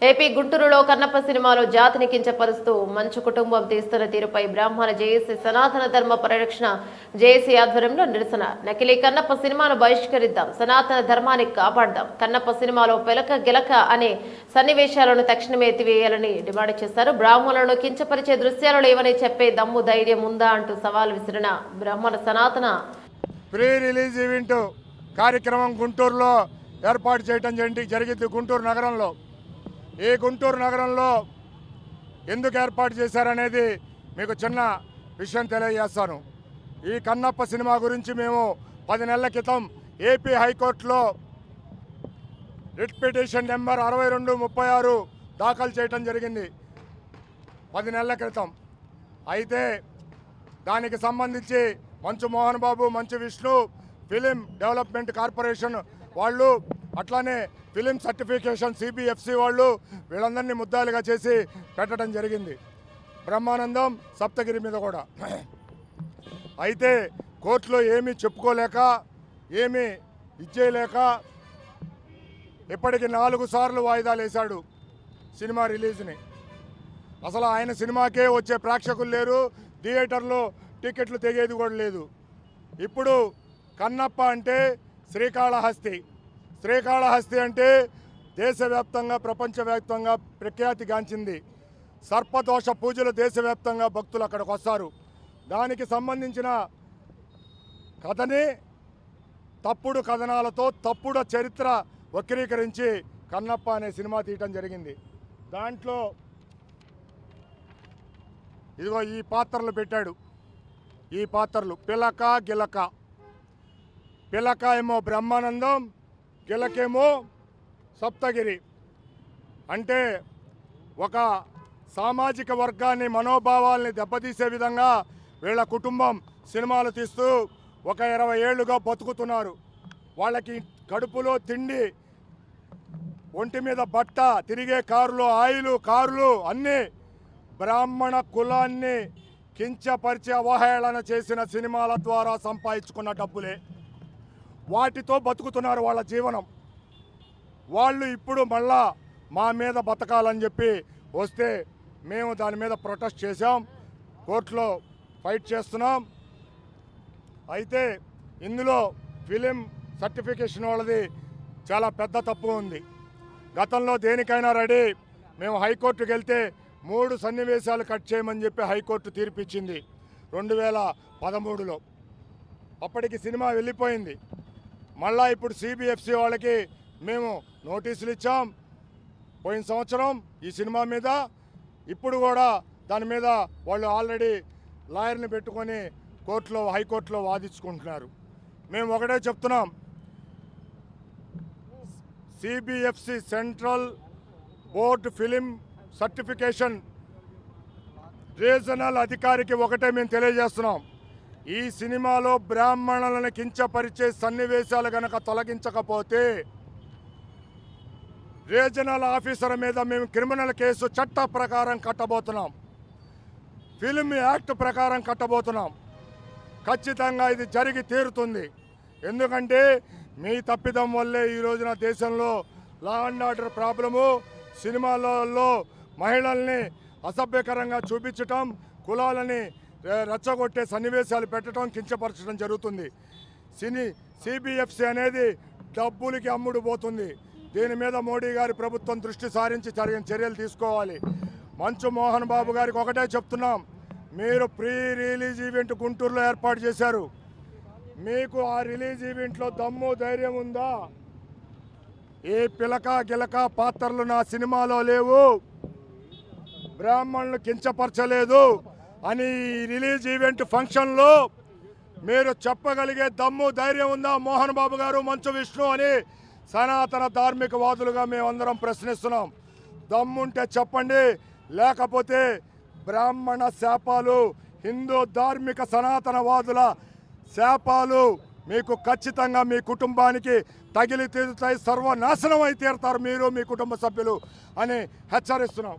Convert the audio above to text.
AP గుంటూరులో కన్నప్ప సినిమాలో జాతిని కించపరుస్తూ మంచు కుటుంబం తీస్తున్న తీరుపై బ్రాహ్మణ జేఏసీ సనాతన ధర్మ పరిరక్షణ జేఏసీ ఆధ్వర్యంలో నిరసన. నకిలీ కన్నప్ప సినిమాను బహిష్కరిద్దాం, సనాతన ధర్మాన్ని కాపాడదాం. కన్నప్ప సినిమాలో పెలక గిలక అనే సన్నివేశాలను తక్షణమే ఎత్తివేయాలని డిమాండ్ చేశారు. బ్రాహ్మణులను కించపరిచే దృశ్యాలు లేవని చెప్పే దమ్ము ధైర్యం ఉందా అంటూ సవాల్ విసిరిన బ్రాహ్మణ సనాతన ప్రీ రిలీజ్ ఈవెంట్ కార్యక్రమం గుంటూరులో ఏర్పాటు చేయడం జరిగింది. గుంటూరు నగరంలో ఈ గుంటూరు నగరంలో ఎందుకు ఏర్పాటు చేశారనేది మీకు చిన్న విషయం తెలియజేస్తాను. ఈ కన్నప్ప సినిమా గురించి మేము 10 నెలల క్రితం ఏపీ హైకోర్టులో రిట్ పిటిషన్ నెంబర్ 6236 దాఖలు చేయడం జరిగింది 10 నెలల క్రితం. అయితే దానికి సంబంధించి మంచు Mohan Babu, Manchu Vishnu, film development corporation వాళ్ళు, అట్లానే ఫిలిం సర్టిఫికేషన్ సిబిఎఫ్సి వాళ్ళు వీళ్ళందరినీ ముద్దాలుగా చేసి పెట్టడం జరిగింది. బ్రహ్మానందం సప్తగిరి మీద కూడా. అయితే కోర్టులో ఏమీ చెప్పుకోలేక, ఏమీ ఇచ్చేయలేక ఇప్పటికి 4 సార్లు వాయిదాలు వేశాడు సినిమా రిలీజ్ని. అసలు ఆయన సినిమాకే వచ్చే ప్రేక్షకులు లేరు, థియేటర్లో టికెట్లు తెగేది కూడా లేదు. ఇప్పుడు కన్నప్ప అంటే శ్రీకాళహస్తి, శ్రీకాళహస్తి అంటే దేశవ్యాప్తంగా ప్రపంచవ్యాప్తంగా ప్రఖ్యాతిగాంచింది. సర్పదోష పూజలు దేశవ్యాప్తంగా భక్తులు అక్కడికి వస్తారు. దానికి సంబంధించిన కథని తప్పుడు కథనాలతో తప్పుడు చరిత్ర వక్రీకరించి కన్నప్ప అనే సినిమా తీయటం జరిగింది. దాంట్లో ఇదిగో ఈ పాత్రలు పెట్టాడు. ఈ పాత్రలు పిలక గిలక. పిలక ఏమో బ్రహ్మానందం, గిలకేమో సప్తగిరి. అంటే ఒక సామాజిక వర్గాన్ని, మనోభావాల్ని దెబ్బతీసే విధంగా వీళ్ళ కుటుంబం సినిమాలు తీస్తూ ఒక 20 ఏళ్లుగా బతుకుతున్నారు. వాళ్ళకి కడుపులో తిండి, ఒంటి మీద బట్ట, తిరిగే కారులో ఆయిలు, కార్లు అన్నీ బ్రాహ్మణ కులాన్ని కించపరిచి అవహేళన చేసిన సినిమాల ద్వారా సంపాదించుకున్న డబ్బులే. వాటితో బతుకుతున్నారు వాళ్ళ జీవనం. వాళ్ళు ఇప్పుడు మళ్ళా మా మీద బతకాలని చెప్పి వస్తే మేము దాని మీద ప్రొటెస్ట్ చేసాం, కోర్టులో ఫైట్ చేస్తున్నాం. అయితే ఇందులో ఫిలిం సర్టిఫికేషన్ వాళ్ళది చాలా పెద్ద తప్పు ఉంది. గతంలో దేనికైనా రెడీ. మేము హైకోర్టుకు వెళ్తే 3 సన్నివేశాలు కట్ చేయమని చెప్పి హైకోర్టు తీర్పిచ్చింది 2013లో. అప్పటికి సినిమా వెళ్ళిపోయింది. మళ్ళా ఇప్పుడు సిబిఎఫ్సి వాళ్ళకి మేము నోటీసులు ఇచ్చాం పోయిన సంవత్సరం ఈ సినిమా మీద. ఇప్పుడు కూడా దాని మీద వాళ్ళు ఆల్రెడీ లాయర్ని పెట్టుకొని కోర్టులో, హైకోర్టులో వాదించుకుంటున్నారు. మేము ఒకటే చెప్తున్నాం, CBFC central board film certification regional అధికారికి ఒకటే మేము తెలియజేస్తున్నాం, ఈ సినిమాలో బ్రాహ్మణులను కించపరిచే సన్నివేశాలు గనక తొలగించకపోతే రీజనల్ ఆఫీసర్ మీద మేము క్రిమినల్ కేసు చట్ట ప్రకారం కట్టబోతున్నాం, ఫిల్మ్ యాక్ట్ ప్రకారం కట్టబోతున్నాం. ఖచ్చితంగా ఇది జరిగి తీరుతుంది. ఎందుకంటే మీ తప్పిదం వల్లే ఈ రోజున దేశంలో లా అండ్ ఆర్డర్ ప్రాబ్లము, సినిమాలలో మహిళల్ని అసభ్యకరంగా చూపించటం, కులాలని రెచ్చగొట్టే సన్నివేశాలు పెట్టడం, కించపరచడం జరుగుతుంది. సిబిఎఫ్సి అనేది డబ్బులకి అమ్ముడు పోతుంది. దీని మీద మోడీ గారి ప్రభుత్వం దృష్టి సారించి చర్యలు తీసుకోవాలి. మంచు మోహన్ బాబు గారికి ఒకటే చెప్తున్నాం, మీరు ప్రీ రిలీజ్ ఈవెంట్ గుంటూరులో ఏర్పాటు చేశారు. మీకు ఆ రిలీజ్ ఈవెంట్లో దమ్ము ధైర్యం ఉందా? ఏ పిలక గిలక పాత్రలు నా సినిమాలో లేవు, బ్రాహ్మణులు కించపరచలేదు అని రిలీజ్ ఈవెంట్ ఫంక్షన్లో మీరు చెప్పగలిగే దమ్ము ధైర్యం ఉందా మోహన్ బాబు గారు, మంచు విష్ణు అని సనాతన ధార్మికవాదులుగా మేమందరం ప్రశ్నిస్తున్నాం. దమ్ముంటే చెప్పండి, లేకపోతే బ్రాహ్మణ శాపాలు, హిందూ ధార్మిక సనాతనవాదుల శాపాలు మీకు ఖచ్చితంగా మీ కుటుంబానికి తగిలి తీరుతాయి, సర్వనాశనం అయి తీరుతారు మీరు, మీ కుటుంబ సభ్యులు అని హెచ్చరిస్తున్నాం.